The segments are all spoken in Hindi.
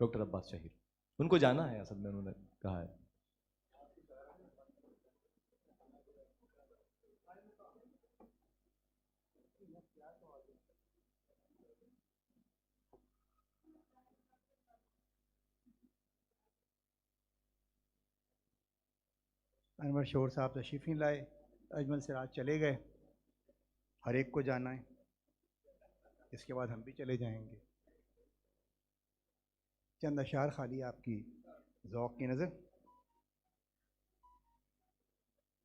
डॉक्टर अब्बास शाहिर, उनको जाना है असल में, उन्होंने कहा है। अनवर शोर साहब तशरीफ़ नहीं लाए, अजमल सिराज चले गए, हर एक को जाना है, इसके बाद हम भी चले जाएंगे। चंद अशार खाली आपकी ज़ौक़ की नज़र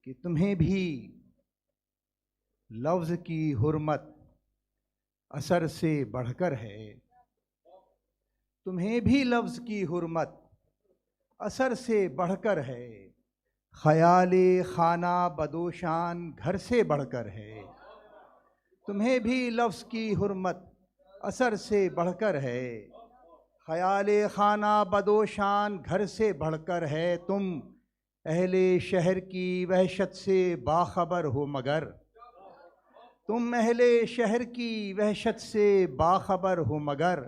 कि तुम्हें भी लफ्ज़ की हुर्मत असर से बढ़कर है, तुम्हें भी लफ्ज़ की हुर्मत असर से बढ़कर है, ख़याले खाना बदोशान घर से बढ़कर है। तुम्हें भी लफ्ज़ की हुर्मत असर से बढ़कर है, ख़याले खाना बदोशान घर से बढ़कर है। तुम अहले शहर की वहशत से बाखबर हो मगर, तुम अहले शहर की वहशत से बाखबर हो मगर,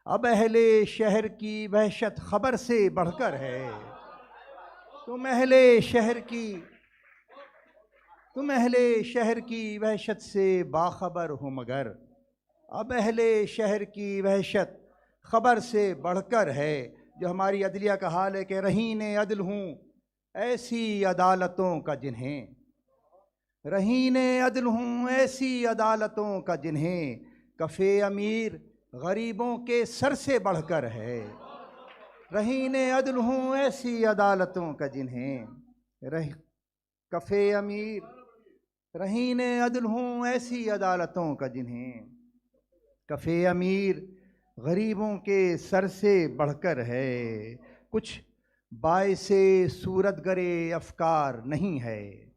अब अहले शहर की वहशत खबर से बढ़कर है। तुम अहले शहर की वहशत से बाखबर हो मगर, अब अहले शहर की वहशत खबर से बढ़कर है। जो हमारी अदलिया का हाल है कि रहीन अदल हूँ ऐसी अदालतों का जिन्हें, रहीन अदल हूँ ऐसी अदालतों का जिन्हें, कफ़े अमीर गरीबों के सर से बढ़कर है। रहीन अदल हूँ ऐसी अदालतों का जिन्हें, कफ़े अमीर रहीन अदल हूँ ऐसी अदालतों का जिन्हें, कफ़े अमीर गरीबों के सर से बढ़कर है। कुछ बाइसे सूरत गरे अफकार नहीं है,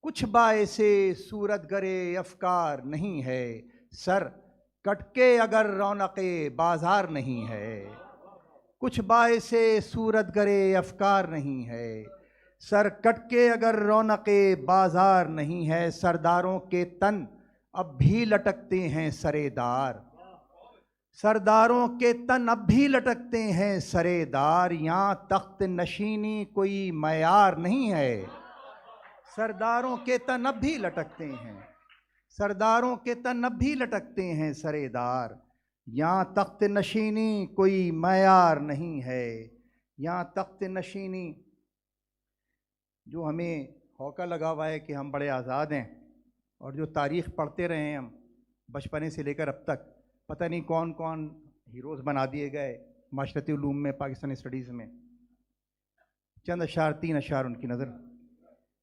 कुछ बाइसे सूरत गरे अफकार नहीं है, सर कटके अगर रौनक़े बाज़ार नहीं है। कुछ बाइसे सूरत गरे अफकार नहीं है, सर कटके अगर रौनक़े बाज़ार नहीं है। सरदारों के तन अब भी लटकते हैं सरेदार, सरदारों के तन अब भी लटकते हैं सरेदार, यहाँ तख्त नशीनी कोई मयार नहीं है। सरदारों के तन अब भी लटकते हैं, सरदारों के तन अब भी लटकते हैं सरेदार, यहाँ तख्त नशीनी कोई मयार नहीं है। यहाँ तख्त नशीनी जो हमें हौका लगा हुआ है कि हम बड़े आज़ाद हैं, और जो तारीख़ पढ़ते रहे हैं हम बचपने से लेकर अब तक, पता नहीं कौन कौन हीरोज़ बना दिए गए माशरती उलूम में, पाकिस्तानी स्टडीज़ में। चंद अशार, 3 अशार उनकी नज़र।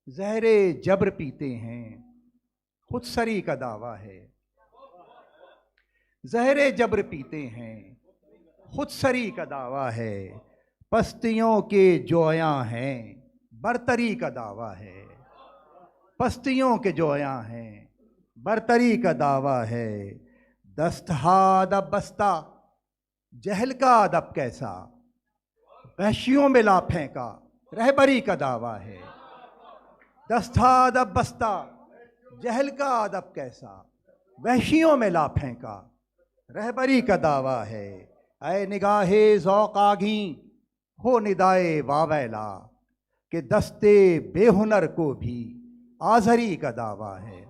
ज़हरे जबर पीते हैं खुद सरी का दावा है, ज़हरे जबर पीते हैं खुद सरी का दावा है, पस्तियों के जोयां हैं बरतरी का दावा है, पस्तियों के जोयां हैं बरतरी का दावा है। दस्तहा अदब बस्ता जहल का अदब कैसा, वहशियों में ला फेंका रहबरी का दावा है। दस्तहा अदब बस्ता जहल का अदब कैसा, वहशियों में ला फेंका रहबरी का दावा है। ऐ निगाहे ज़ौक़ आगी हो निदाए वावैला, कि दस्ते बेहुनर को भी आज़री का दावा है।